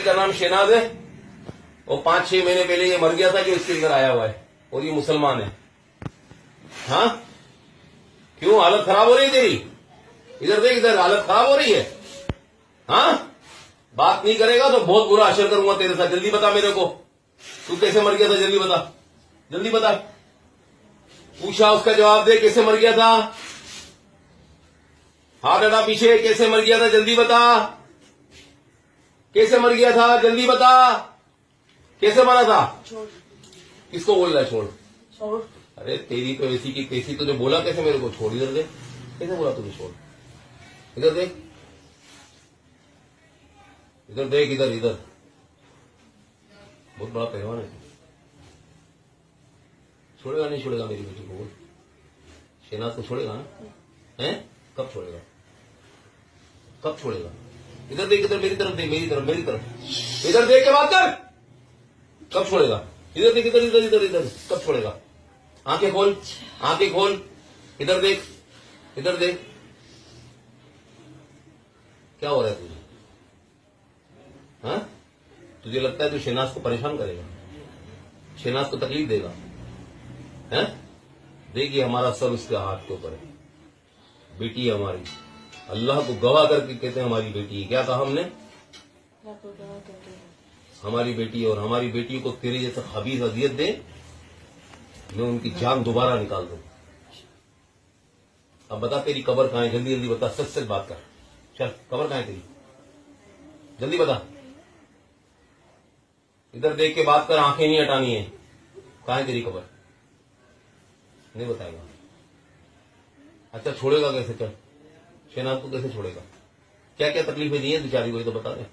इसका नाम शेनाज है और 5-6 महीने पहले ये मर गया था जो इसके घर आया हुआ है और ये मुसलमान है। हाँ, क्यों हालत खराब हो रही है तेरी? इधर देख, इधर हालत खराब हो रही है। हाँ, बात नहीं करेगा तो बहुत बुरा असर करूंगा तेरे साथ। जल्दी बता मेरे को, तू कैसे मर गया था? जल्दी बता, जल्दी बता। पूछा, उसका जवाब दे, कैसे मर गया था? हाथ हटा पीछे, कैसे मर गया था? जल्दी बता, कैसे मर गया था? जल्दी बता, कैसे मरा था? किसको बोल रहा है छोड़? छोड़। अरे तेरी तो ऐसी की तैसी, तुझे बोला कैसे मेरे को छोड़? इधर देख, कैसे बोला तुझे छोड़? इधर देख, इधर देख, इधर इधर। बहुत बड़ा पहलवान है। छोड़ेगा नहीं छोड़ेगा मेरी बेटी को? बोल, शेनाज को छोड़ेगा ना? हैं? कब छोड़ेगा? कब छोड़ेगा? इधर देख, इधर मेरी तरफ देख, मेरी तरफ, मेरी तरफ। इधर देख के बात कर। कब छोड़ेगा? इधर देख, इधर इधर इधर इधर। कब छोड़ेगा? आंखें खोल, आंखें खोल। इधर देख, इधर देख। क्या हो रहा है तुझे? हाँ, तुझे लगता है तू शेनाज को परेशान करेगा? शेनाज को तकलीफ देगा? हैं? देखिए, हमारा सब इसके हाथ के ऊपर है। बेटी है हमारी, अल्लाह को गवाह करके कहते हैं हमारी बेटी है। क्या कहा हमने? हमारी बेटी, और हमारी बेटी को तेरे जैसा खबीज अजियत दे, मैं उनकी जान दोबारा निकाल दूं। अब बता, तेरी कब्र कहां है? जल्दी जल्दी बता, सच सच बात कर। चल, कब्र कहां है तेरी? जल्दी बता। इधर देख के बात कर, आंखें नहीं हटानी है। कहां है तेरी कब्र? नहीं बताएगा। अच्छा, छोड़ेगा कैसे? चल, शेनाज को कैसे छोड़ेगा? क्या क्या तकलीफें दी है बेचारी को, ये तो बता दे।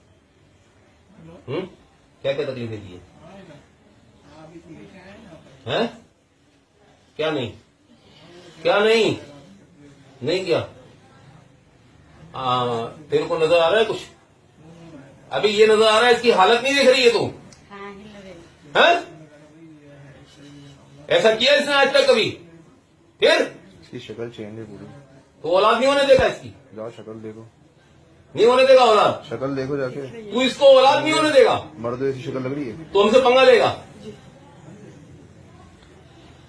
क्या क्या तकलीफें दी है? क्या नहीं? क्या नहीं? नहीं किया? तेरे को नजर आ रहा है कुछ? अभी ये नजर आ रहा है, इसकी हालत नहीं देख रही है तू? हैं? ऐसा किया इसने आज तक कभी? फिर इसकी शक्ल चेंज है पूरी। तो औलाद नहीं होने देगा इसकी? जाओ शक्ल देखो। नहीं होने देगा औलाद? शक्ल देखो जाके। तू इसको औलाद नहीं होने देगा? मर्द ऐसी शक्ल लग रही है तो हमसे पंगा लेगा?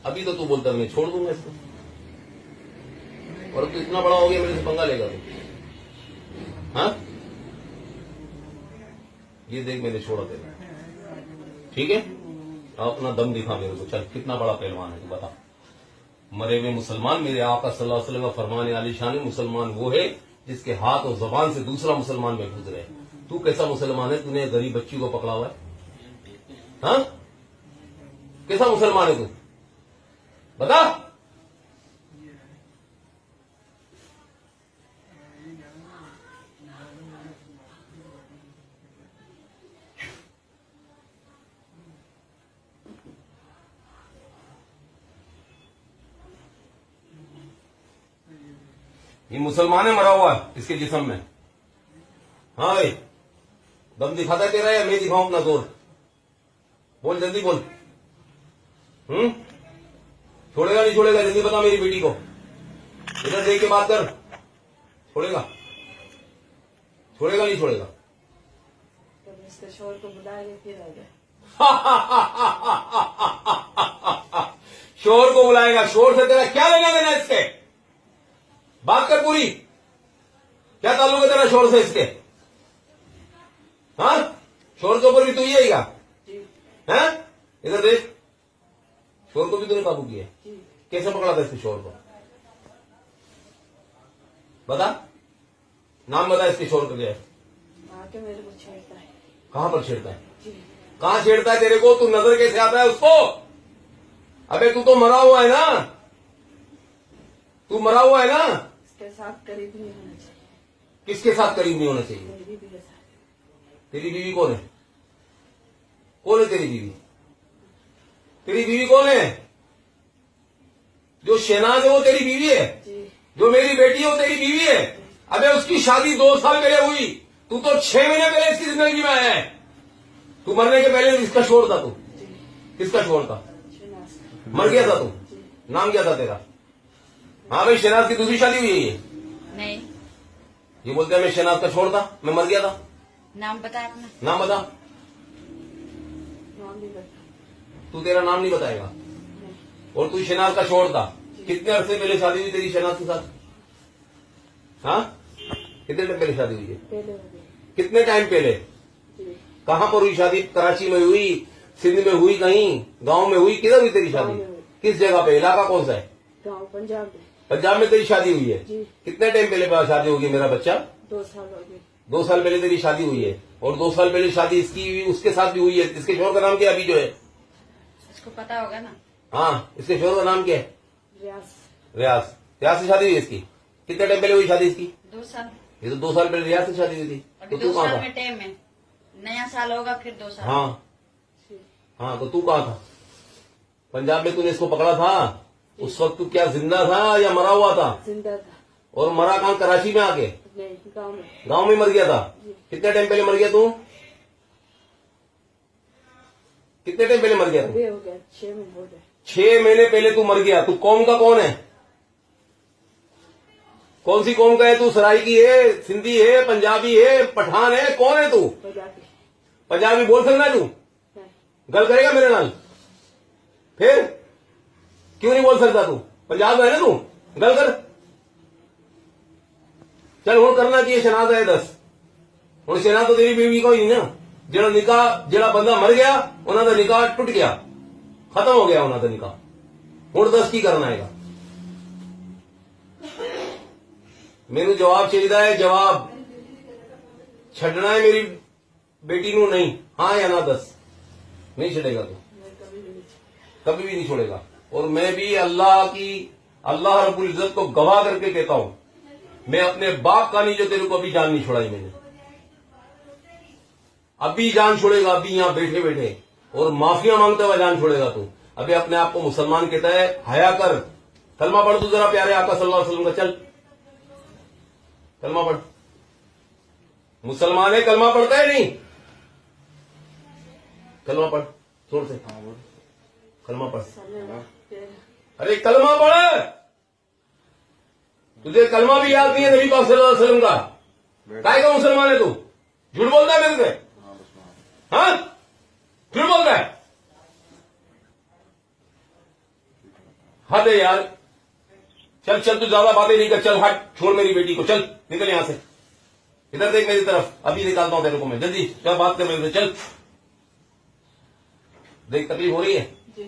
अभी तो तू बोलता मैं छोड़ दूंगा इसको, और तू इतना बड़ा हो गया, मेरे से पंगा लेगा तू? हाँ, ये देख, मैंने छोड़ा तेरा, ठीक है? अब अपना दम दिखा मेरे को। चल, कितना बड़ा पहलवान है तू, बता। मरे हुए मुसलमान, मेरे आका सल्लल्लाहु अलैहि वसल्लम का फरमान आलीशान, मुसलमान वो है जिसके हाथ और जबान से दूसरा मुसलमान महफूज रहे। तू कैसा मुसलमान है? तूने गरीब बच्ची को पकड़ा हुआ है। हाँ, कैसा मुसलमान है तू? बता। ये मुसलमान है मरा हुआ इसके जिस्म में। हाँ भाई, दम दिखाता है तेरा या मैं दिखाऊं अपना जोर? बोल, जल्दी बोल। छोड़ेगा नहीं छोड़ेगा? जल्दी बता मेरी बेटी को। इधर देख के बात कर। छोड़ेगा? छोड़ेगा नहीं छोड़ेगा? इसके शोर को बुलाएंगे फिर आ गया। शोर को बुलाएगा? शोर से तेरा क्या लेना देना इसके? बात कर पूरी। क्या ताल्लुक है तेरा शोर से इसके? हाँ, शोर के ऊपर भी तू ही आएगा? हैं? इधर देख, शोर को भी तूने काबू किया? कैसे पकड़ा था इसके शोर को? बता, नाम बता इसके शोर का क्या है? आके मेरे को छेड़ता है। कहां पर छेड़ता है? कहां छेड़ता है तेरे को? तू नजर कैसे आता है उसको? अबे तू तो मरा हुआ है ना? तू मरा हुआ है ना? इसके साथ करीब नहीं होना चाहिए। किसके साथ करीब नहीं होना चाहिए? मेरी बीवी के साथ। तेरी बीवी कौन है? कौन है तेरी बीवी? तेरी बीवी कौन है? जो शेनाज है वो तेरी बीवी है? जो मेरी बेटी है वो तेरी बीवी है? अबे उसकी शादी 2 साल पहले हुई, तू तो 6 महीने पहले इसकी जिंदगी में आया है। तू मरने के पहले किसका शोर था तू? किसका शोर था? मर गया था तू? नाम क्या था तेरा? हाँ भाई, शेनाज की दूसरी शादी हुई है ये? नहीं। ये बोलते हैं मैं शेनाज का शोर था, मैं मर गया था। नाम बता अपना। नाम बता। नाम नहीं बता। तू तेरा नाम नहीं बताएगा। नहीं। और तू शनाज का शोर था। कितने अरसे पहले शादी हुई तेरी शनाज के साथ? हाँ, कितने टाइम पहले शादी हुई है? पहले हो गई। कितने टाइम पहले? जी। कहाँ पर हुई शादी? कराची में हुई, सिंध में हुई, कहीं गांव में हुई? किधर हुई तेरी शादी? गाँव में हुई। किस जगह पे? इलाका कौन सा है? गाँव पंजाब में। पंजाब में तेरी शादी हुई है? जी। कितने टाइम पहले शादी होगी मेरा बच्चा? 2 साल हो गए। 2 साल पहले तेरी शादी हुई है। और 2 साल पहले शादी इसकी उसके साथ भी हुई है। इसके शोर का नाम क्या है अभी जो है? इसको पता होगा ना। हाँ, इसके शोर का नाम क्या है? रियाज। रियाज। रियाज से शादी हुई है इसकी? कितने टाइम पहले हुई शादी इसकी? 2 साल। ये तो 2 साल पहले रियाज से शादी हुई थी। अभी तो 2 तू कहाँ साल था? में टाइम है। नया साल होगा फिर 2 साल। हाँ जी। हाँ, तो तू कहाँ था? पंजाब में तूने इसको पकड़ा था? उस वक्त तू क्या जिंदा था या मरा हुआ था? जिंदा था। और मरा कहाँ? कराची में आके? नहीं, गाँव में। गांव में मर गया था? जी। कितने टाइम पहले मर गया तू? कितने टाइम पहले मर गया तू? अभी हो गया 6 महीने हो गए। 6 महीने पहले तू मर गया। तू कौम का कौन है? कौन सी कौम का है तू? सराइकी है, सिंधी है, पंजाबी है, पठान है? कौन है तू? पंजाबी। पंजाबी बोल सकना है तू? नहीं। गल करेगा मेरे नाल? फिर क्यों नहीं बोल सकता तू? पंजाब में है ना तू? गल कर। चल हूं करना चाहिए शनाज है 10। हूं शनाज तो तेरी बीवी को ही नहीं ना। जेड़ा निकाह जेड़ा बंदा मर गया उन्हों का निकाह टूट गया, खत्म हो गया उन्हों का निकाह। हूं 10 की करना है? मेनू जवाब चाहिए है। जवाब छड़ना है मेरी बेटी नू? नहीं, हाँ या ना 10? नहीं छड़ेगा तू? मैं कभी भी नहीं। कभी भी नहीं छोड़ेगा। और मैं भी अल्लाह रब्बुल इज्जत को गवाह करके कहता हूं, मैं अपने बाप का नहीं जो तेरे को अभी जान नहीं छोड़ाई मैंने। अभी जान छोड़ेगा, अभी यहां बैठे बैठे, और माफिया मांगते हुए जान छोड़ेगा तू। अभी अपने आप को मुसलमान कहता है, हया कर। कलमा पढ़ तू जरा प्यारे आका सल्लल्लाहु अलैहि वसल्लम का। चल कलमा पढ़। मुसलमान है, कलमा पढ़ता है नहीं? कलमा पढ़ जोर से। कलमा पढ़। अरे कलमा पढ़। तुझे कलमा भी याद नहीं है नबी पाक सल्लल्लाहु अलैहि वसल्लम का? काय का मुसलमान है तू? झूठ बोलता है मेरे से? हाँ, झूठ बोलता है? हद है यार। चल चल, तू ज्यादा बातें नहीं कर। चल हट, छोड़ मेरी बेटी को। चल निकल यहां से। इधर देख मेरी तरफ, अभी निकालता हूं तेरे को मैं। जल्दी चल, बात कर मेरे से। चल देख, तकलीफ हो रही है? जी।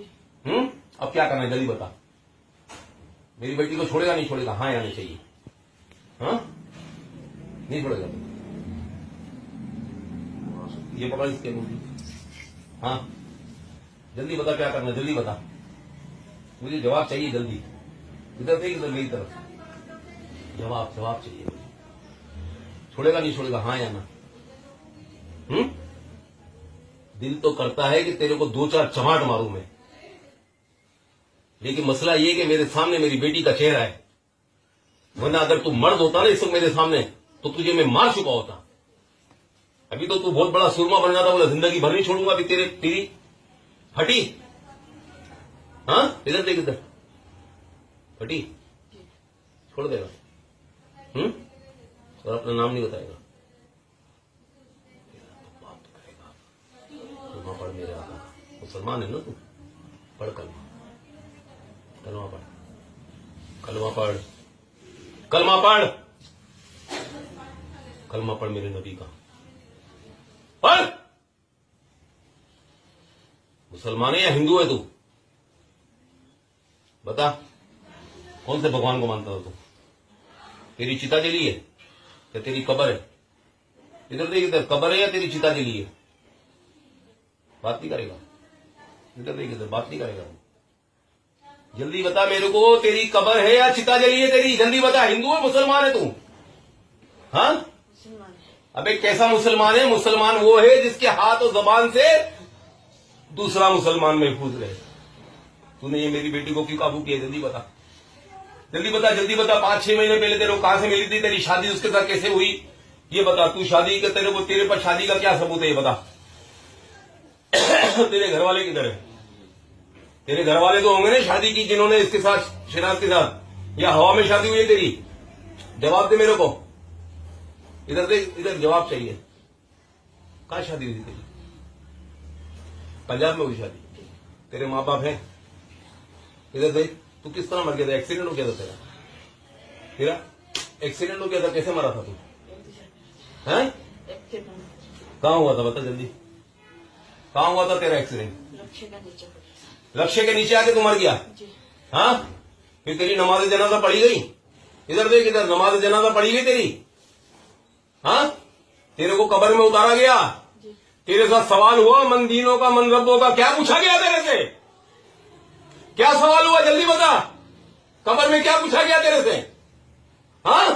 अब क्या करना है जल्दी बता। मेरी बेटी को छोड़ेगा नहीं छोड़ेगा? हाँ या नहीं चाहिए? हाँ, नहीं छोड़ेगा तू? ये पकड़ इसके मुझे। हाँ जल्दी बता क्या करना है, जल्दी बता। मुझे जवाब चाहिए जल्दी। इधर देख, इधर मेरी तरफ। जवाब चाहिए। छोड़ेगा नहीं छोड़ेगा? हाँ या ना? दिल तो करता है कि तेरे को 2-4 चमाट मारूं मैं, लेकिन मसला ये कि मेरे सामने मेरी बेटी का चेहरा है। वरना अगर तू मर्द होता ना इस वक्त मेरे सामने, तो तुझे मैं मार चुका होता। अभी तो तू बहुत बड़ा सुरमा बन जाता, बोला जिंदगी भर नहीं छोड़ूंगा अभी तेरी हटी। हाँ इधर देख, इधर हटी, छोड़ देगा? और अपना नाम नहीं बताएगा? बात तो करेगा। कलमा पढ़ मेरे आका। मुसलमान है ना तू? पढ़ कलमा। कलमा पढ़, कलमा पढ़, कलमा पढ़, कलमा पढ़ मेरे नबी का। पढ़। मुसलमान है या हिंदू है तू? बता, कौन से भगवान को मानता हो तू? तेरी चिता जली है या तेरी कब्र है? इधर देख, इधर कब्र है या तेरी चिता जली है? बात नहीं करेगा? इधर देख, इधर बात नहीं करेगा? जल्दी बता मेरे को, तेरी कब्र है या चिता जली है तेरी? जल्दी बता। हिंदू है मुसलमान है तू? हाँ, मुसलमान है। अबे कैसा मुसलमान है? मुसलमान वो है जिसके हाथ और जबान से दूसरा मुसलमान महफूज रहे। तूने ये मेरी बेटी को क्यों काबू किया? जल्दी बता, जल्दी बता, जल्दी बता। 5-6 महीने पहले तेरे को कहां से मिली थी? तेरी शादी उसके साथ कैसे हुई ये बता। तू शादी के तेरे पर शादी का क्या सबूत है ये बता। तेरे घर वाले किधर है? तेरे घर वाले तो होंगे ना शादी की जिन्होंने इसके साथ, शनाज के साथ, या हवा में शादी हुई है तेरी? जवाब दे मेरे को। इधर देख, इधर जवाब चाहिए। कहाँ शादी हुई थी तेरी? पंजाब में हुई शादी। तेरे माँ बाप हैं? इधर देख, तू किस तरह मर गया था? एक्सीडेंट हो गया था तेरा एक्सीडेंट हो गया था, कैसे मरा था तू? हैं? कहाँ हुआ था बता जल्दी, कहाँ हुआ था तेरा एक्सीडेंट? लक्ष्य के नीचे आके तू मर गया? हाँ, फिर तेरी नमाज जनाजा पढ़ी गई? इधर देख, इधर नमाज जनाजा पढ़ी गई तेरी? हाँ, तेरे को कब्र में उतारा गया, तेरे साथ सवाल हुआ मन दीनों का मन रब्बों का, क्या पूछा गया तेरे से? क्या सवाल हुआ जल्दी बता, कब्र में क्या पूछा गया तेरे से? हाँ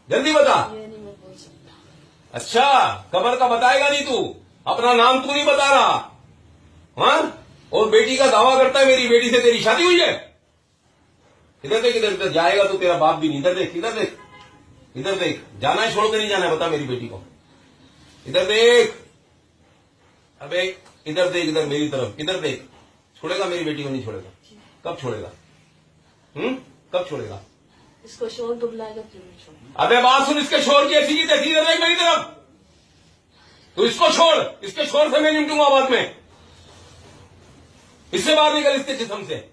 जल्दी बता। ये नहीं मैं बोल सकता। अच्छा, कब्र का बताएगा नहीं तू, अपना नाम तू नहीं बता रहा। हाँ, और बेटी का दावा करता है मेरी बेटी से तेरी शादी हुई है। इधर देख, इधर इधर जाएगा तो तेरा बाप भी नहीं। इधर देख, इधर देख, इधर देख, जाना है छोड़ के नहीं जाना है बता मेरी बेटी को। इधर देख, अबे इधर देख, इधर मेरी तरफ, इधर देख, छोड़ेगा मेरी बेटी को? नहीं छोड़ेगा। कब छोड़ेगा? कब छोड़ेगा? इसको शोर को बुलाएगा फिर मैं छोड़ूंगा। अबे बात सुन, इसके शोर की ऐसी की तैसी, इधर देख मेरी तरफ। तो इसको छोड़, इसके शोर से मैं निपटूंगा बाद में। इससे बाहर निकल, इसके जिस्म से।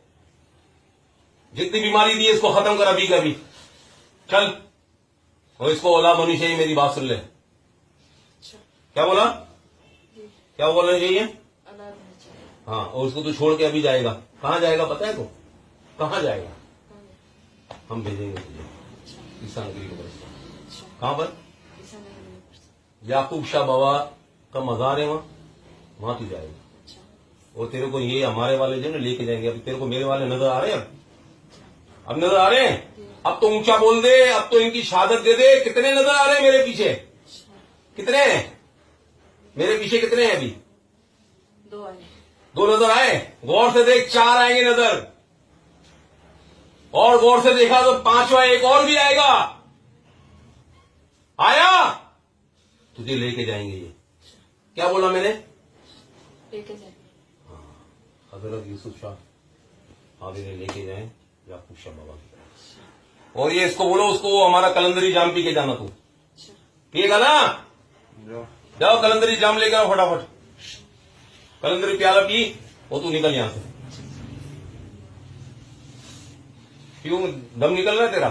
जितनी बीमारी दी है इसको खत्म कर अभी कभी, चल। और इसको ओला होनी चाहिए, मेरी बात सुन ले। अच्छा क्या बोला? क्या बोलना चाहिए? अल्लाह रहना चाहिए। हाँ, और उसको तू छोड़ के अभी जाएगा। कहाँ जाएगा पता है तो? कहाँ जाएगा? हम भेजेंगे तुझे ईसा नगरी के तरफ। अच्छा कहाँ पर? ऐसा नहीं मैं कर सकता। याकूब शाह बाबा का मजार है, वहां तू जाएगा। अच्छा और तेरे को ये हमारे वाले जो ना लेके जाएंगे। अभी तेरे को मेरे वाले नजर आ रहे हैं? अब नजर आ रहे हैं? अब तो ऊंचा बोल दे, अब तो इनकी शहादत दे दे। कितने नजर आ रहे हैं मेरे पीछे? कितने हैं मेरे पीछे? कितने हैं अभी? 2 आए। 2 नजर आए? गौर से देख, 4 आएंगे नजर। और गौर से देखा तो 5वां एक और भी आएगा। आया? तुझे लेके जाएंगे ये। क्या बोला मैंने? लेके जाएंगे। हजरत यूसुफ शाह आगे लेके जाए याकूब शाह बाबा की तरफ। और ये इसको बोलो, उसको हमारा कलंदरी जाम पी के जाना। तू अच्छा पिएगा ना? जाओ जाओ कलंदरी जाम लेकर आओ फटाफट। कलंदरी प्याला पी, वो तू निकल यहां से। क्यों दम निकल रहा है तेरा?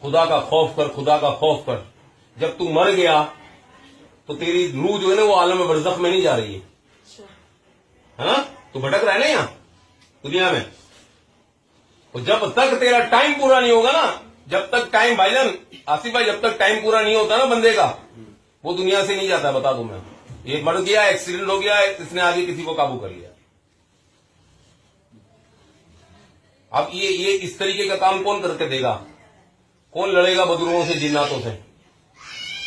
खुदा का खौफ कर, खुदा का खौफ कर। जब तू मर गया तो तेरी रूह जो है ना वो आलम बरज़ख में नहीं जा रही है। अच्छा है ना? तू भटक रहा है ना यहाँ दुनिया में। और जब तक तेरा टाइम पूरा नहीं होगा ना, जब तक टाइम, भाईजान आसिफ भाई, जब तक टाइम पूरा नहीं होता ना बंदे का, वो दुनिया से नहीं जाता। बता दूं मैं, ये मर गया, एक्सीडेंट हो गया, इसने आगे किसी को काबू कर लिया। अब ये इस तरीके का काम कौन करके देगा? कौन लड़ेगा बदरुओं से, जिन्नातों से,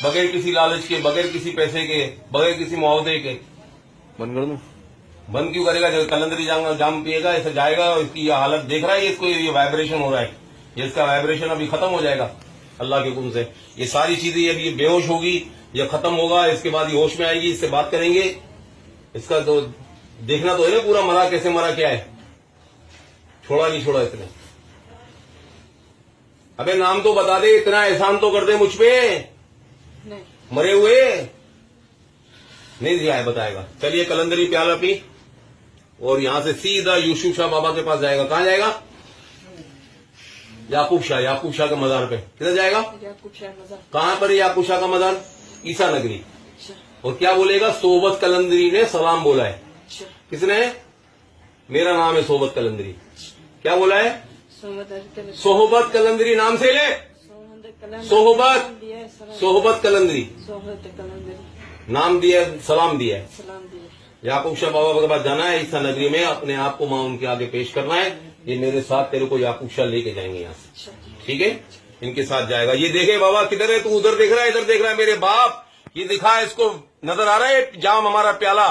बगैर किसी लालच के, बगैर किसी पैसे के, बगैर किसी मुआवजे के? बंद कर दूं? बंद क्यों करेगा? जब कलंदरी जाम पिएगा ऐसे जाएगा। इसकी ये हालत देख रहा है, इसको ये वाइब्रेशन हो रहा है, ये इसका वाइब्रेशन अभी खत्म हो जाएगा अल्लाह के हुक्म से। ये सारी चीजें अभी ये बेहोश होगी, ये खत्म होगा, इसके बाद ये होश में आएगी, इससे बात करेंगे। इसका तो देखना तो है ना पूरा, मरा कैसे मरा, क्या है, छोड़ा नहीं छोड़ा इसने। अबे नाम तो बता दे, इतना एहसान तो कर दे मुझ पे। नहीं मरे हुए नहीं दिया है, बताएगा। चलिए कलंदरी प्याला पी और यहां से सीधा यूसुफ शाह बाबा के पास जाएगा। कहां जाएगा? याकूब शाह के मजार पे। किधर जाएगा? याकूब शाह मज़ार। कहां पर है याकूब शाह का मजार? ईसा नगरी। अच्छा और क्या बोलेगा? सोबत कलंदरी ने सलाम बोला है। अच्छा किसने? मेरा नाम है सोबत कलंदरी। क्या बोला है? सोहबत कलंदरी नाम से ले। सोहबत कलंदरी नाम दिया, सलाम दिया है। सलाम दिए। याकूब शाह बाबा के पास जाना है ईसा नगरी में, अपने आप को मां उनके आगे पेश करना है। ये मेरे साथ तेरे को याकूब शाह लेके जाएंगे यहाँ से, अच्छा ठीक है? इनके साथ जाएगा। ये देखे बाबा किधर है? तू उधर देख रहा है, इधर देख रहा है? मेरे बाप ये दिखा है, इसको नजर आ रहा है जाम हमारा प्याला,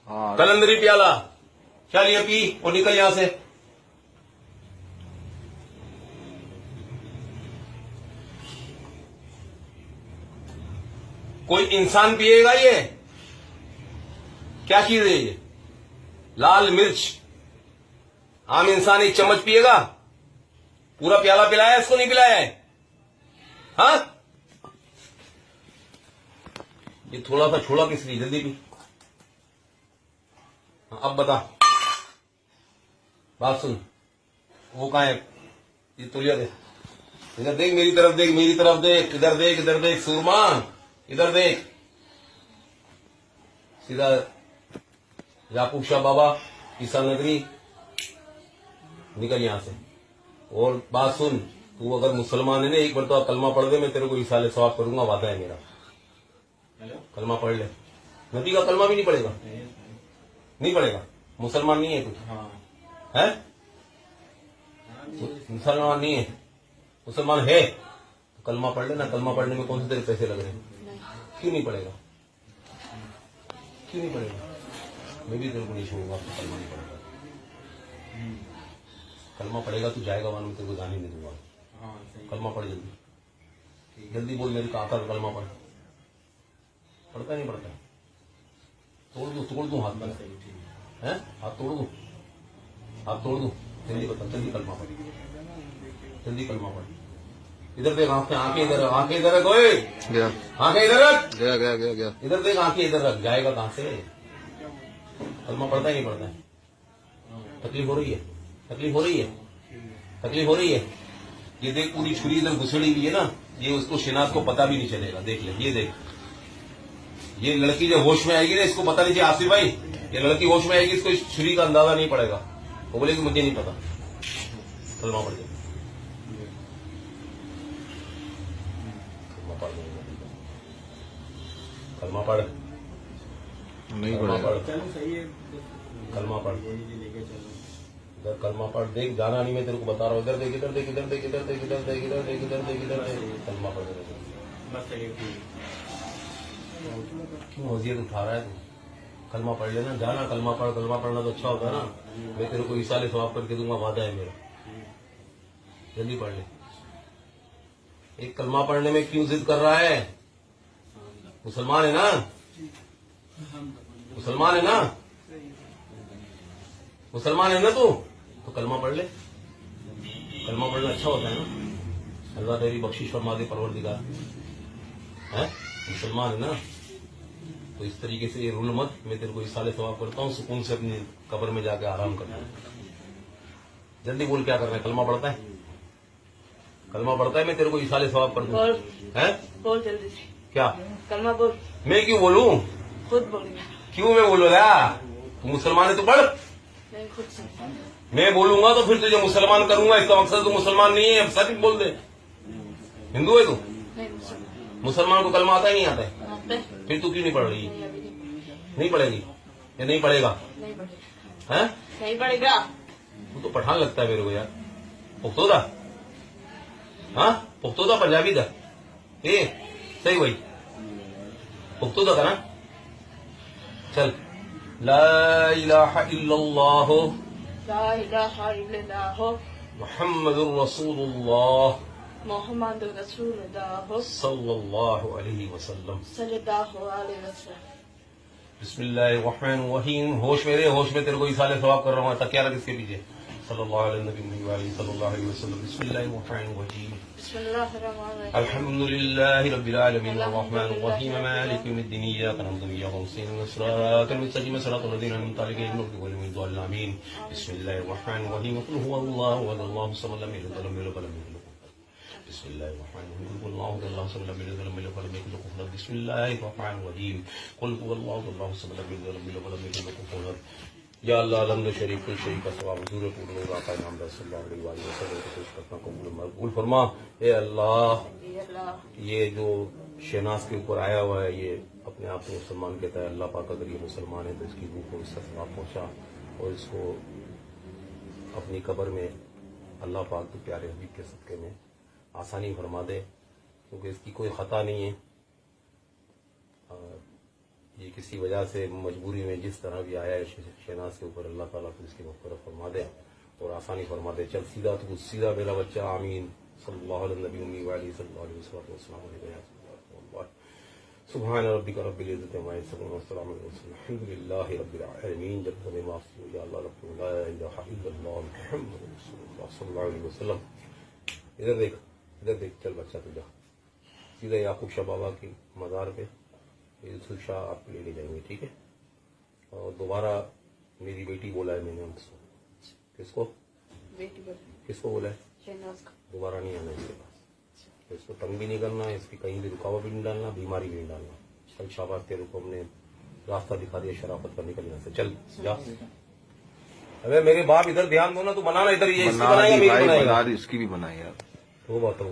हाँ कलंदरी प्याला। चल ये पी और निकल यहां से। कोई इंसान पिएगा ये? क्या चीज है ये? लाल मिर्च। आम इंसान 1 चम्मच पिएगा? पूरा प्याला पिलाया, इसको नहीं पिलाया है? हाँ ये थोड़ा सा छोड़ा किस लिए? जल्दी भी। हाँ, अब बता, बात सुन। वो कहाँ है? ये तोलिया दे, इधर देख, मेरी तरफ देख, मेरी तरफ देख, इधर देख, इधर देख सूरमा, इधर देख सीधा। याकूब शाह बाबा, ईसा नगरी, निकल यहां से। और बात सुन, तू अगर मुसलमान है ना, एक मरतबा कलमा पढ़ दे, मैं तेरे को इसाले सवाब करूंगा, वादा है मेरा। कलमा पढ़ ले। नबी का कलमा भी नहीं पढ़ेगा? नहीं पढ़ेगा? मुसलमान नहीं है तू? है मुसलमान नहीं है? मुसलमान है तो कलमा पढ़ लेना। कलमा पढ़ने में कौन से तेरे पैसे लग रहे हैं? क्यों नहीं पढ़ेगा? क्यों नहीं पढ़ेगा? मैं भी तेरे को नहीं छोड़ूंगा, तो कलमा नहीं पढ़ेगा। कलमा पढ़ेगा तो जाएगा वहां, मैं तेरे को जाने नहीं दूंगा। कलमा पढ़ जल्दी, जल्दी बोल मेरे का आकर कलमा पढ़। पढ़ता नहीं पढ़ता? तोड़ दू हाथ में, है? हाथ तोड़ दू, हाथ तोड़ दू। जल्दी बता, जल्दी कलमा पढ़, जल्दी कलमा पढ़। इधर देख, आंखें, आंखें इधर, आंखें इधर रख, ओए गया आंखें इधर रख, गया गया गया गया। इधर देख, आंखें इधर रख। जाएगा कहां से? कलमा पढ़ता ही नहीं पढ़ता है? तकलीफ हो रही है? तकलीफ हो रही है? तकलीफ हो रही है? ये देख, पूरी छुरी इधर घुसड़ी हुई है ना, ये उसको शिनाज को पता भी नहीं चलेगा। देख ले, ये देख, ये लड़की जब होश में आएगी ना, इसको पता नहीं चाहिए। आसिफ भाई, ये लड़की होश में आएगी, इसको इस छुरी का अंदाजा नहीं पड़ेगा। वो बोलेगी मुझे नहीं पता। कलमा पढ़ दे, कलमा पढ़ दे, कलमा पढ़, नहीं कलमा पढ़ेगा। पढ़, कलमा पढ़, इधर कलमा पढ़। देख, जाना नहीं, मैं तेरे को बता रहा हूँ। इधर देख, इधर देख, इधर देख, इधर देख, इधर देख, इधर देख, इधर देख, इधर देख, कलमा पढ़ दे। क्यों वजीयत उठा रहा है तू? कलमा पढ़ लेना, जाना, कलमा पढ़। कलमा पढ़ना तो अच्छा होता है ना, मैं तेरे को इसाले सवाब करके दूंगा, वादा है मेरा। जल्दी पढ़ ले। एक कलमा पढ़ने में क्यों जिद कर रहा है? मुसलमान है ना? मुसलमान है ना? मुसलमान है ना तू? तो कलमा पढ़ ले। कलमा पढ़ना अच्छा होता है ना। अल्लाह तेरी बख्शिश फरमा दे, परवरदिगार। है मुसलमान है ना? तो इस तरीके से ये रूल मत। मैं तेरे को इस साले सवाब करता हूँ, सुकून से अपनी कब्र में जाके आराम करना है। जल्दी बोल, क्या करना है? कलमा पढ़ता है? कलमा पढ़ता है? मैं तेरे को इस साले सवाब कर दूं। बोल, है? बोल जल्दी से क्या? कलमा बोल। मैं क्यों बोलूं? खुद बोलेगा। क्यों मैं बोलूं यार? तू मुसलमान है तो पढ़। नहीं, खुद से। मैं बोलूंगा तो फिर तुझे मुसलमान करूंगा, इसका मकसद तू मुसलमान नहीं है। अब सच बोल दे, हिंदू है तू? नहीं, मुसलमान। मुसलमान को कलमा आता ही नहीं आता है? आते? फिर तू क्यों नहीं पढ़ रही? नहीं, अभी नहीं। नहीं पढ़ेगी या नहीं पढ़ेगा? नहीं पढ़ेगा। है? नहीं पढ़ेगा। तू तो पठान लगता है मेरे को यार। पुख्तोदा? हाँ, पुख्तोदा पंजाबी दा? ए सही भाई, पुख्तोदा का ना? चल, ला इलाहा इल्लल्लाह ला इलाहा इल्लल्लाह मुहम्मदुर रसूलुल्लाह मोहम्मद रसूलुल्लाह सल्लल्लाहु अलैहि वसल्लम। सल्लल्लाहु अलैहि वसल्लम। बिस्मिल्लाहिर्रहमानिर्रहीम। होश मेरे, होश में तेरे को इसाले सवाब कर रहा हूँ। तकिया रख इसके पीछे। सल्लल्लाहु अलैहि वसल्लम। बिस्मिल्लाहिर्रहमानिर्रहीम। बिस्मिल्लाहिर्रहमानिर्रहीम। अल्हम्दुलिल्लाहि रब्बिल आलमीन अर्रहमानिर्रहीम मालिकि यौमिद्दीन इय्याका नअबुदु व इय्याका नस्तईन इहदिnas सिरातल मुस्तकीम सिरातल लज़ीना अनअमता अलैहिम गैरिल मग़्दूबि अलैहिम वलद्दालीन। बिस्मिल्लाहिर्रहमानिर्रहीम कुल हुवल्लाहु अहद अल्लाहु समद लम यलिद वलम यूलद वलम यकुल lahu कुफुवन अहद। बिस्मिल्लाहिर्रहमानिर्रहीम कुल हुवल्लाहु अहद अल्लाहु समद लम यलिद वलम यूलद वलम यकुल lahu कुफुवन अहद। बिस्मिल्लाहिर्रहमानिर्रहीम कुल हुवल्लाहु अहद अल्लाहु समद लम यलिद वलम यूलद वलम यकुल lahu कुफुवन अहद। या अल्लाह अलहम्द शरीफ कुल शरीफ का सवाब हुजूर पूर्ण आका नाम सल्लल्लाहु अलैहि वसल्लम को पेश करता कबूल मकबूल फरमा। ए अल्लाह, ये अल्लाह, ये जो शहनाज के ऊपर आया हुआ है, ये अपने आप को मुसलमान कहता है। अल्लाह पाक अगर ये मुसलमान है तो इसकी रूह को इसका सवाब पहुंचा और इसको अपनी कब्र में अल्लाह पाक के प्यारे हबीब के सदके में आसानी फरमा दे, क्योंकि इसकी कोई खता नहीं है। ये किसी वजह से मजबूरी में जिस तरह भी आया है शहनाज के ऊपर, अल्लाह ताला को इसकी मग़फ़िरत फरमा दे और आसानी फरमा दे। चल सीधा तो सीधा मेरा बच्चा, आमीन। सल्लल्लाहु अलैहि नबी व अलैहि सल्लल्लाहु अलैहि वसल्लम। सुभान रब्बिक रब्बिल इज़्ज़ति अम्मा यसिफून व सलामुन अलल मुरसलीन वल्हम्दुलिल्लाहि रब्बिल आलमीन। जब हमें माफ हो या अल्लाह रब्बुल ला इलाहा इल्लल्लाह मुहम्मदुर रसूलुल्लाह सल्लल्लाहु अलैहि वसल्लम। इधर देख, इधर देख, चल बच्चा तू जा सीधा याकूब शाह बाबा की मज़ार पे, ये शिक्षा आप लेके जाएंगे, ठीक है। और दोबारा मेरी बेटी बोला है मैंने उसको, किसको बेटी बोल किसको बोला है, शहनाज को। दोबारा नहीं आना इसके पास। इसको तंग भी नहीं करना, इसकी कहीं भी रुकावट भी नहीं डालना, बीमारी भी नहीं डालना। चल शाबाश, तेरे को हमने रास्ता दिखा दिया शराफत का, निकल यहाँ से, चल जा। अबे मेरे बाप इधर ध्यान दो ना, तू बनाना इधर, ये इसकी बना बनाएगा दी मेरी भाई, बनाएगा। बना दी, इसकी भी बनाई यार। तो बात